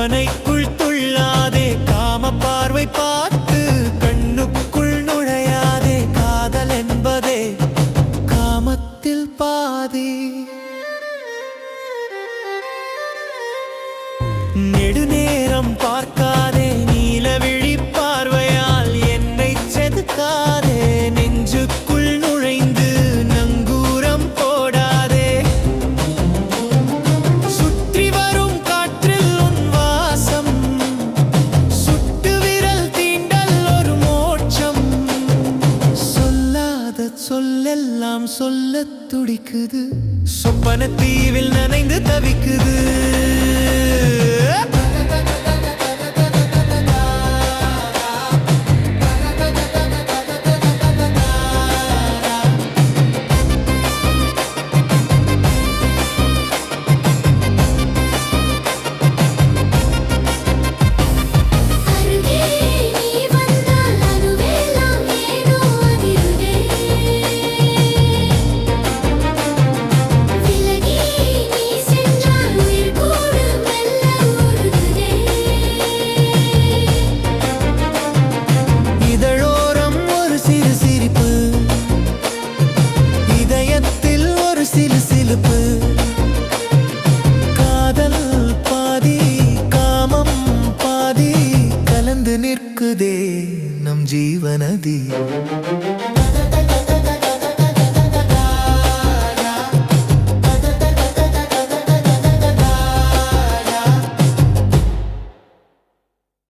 கற்பனைக்குள் துள்ளாதே, காம பார்வை பார்த்து கண்ணுக்குள் நுழையாதே. காதல் என்பதே காமத்தில் பாதி. நெடுநேரம் பார்க்காதே, நீலவிழி பார்வையால் என்னை செதுக்காதே. நெஞ்சுக்குள் நுழைந்து நங்கூரம் போடாதே. சுற்றி வரும் காற்றில் உன் வாசம், சுட்டு விரல் தீண்டல் ஒரு மோட்சம். சொல்லாத சொல்லெல்லாம் சொல்லத் துடிக்குது, சொப்பன தீவில் நனைந்து தவிக்குது. காதல் பாதி காமம் பாதி கலந்து நிற்குதே நம் ஜீவநதி.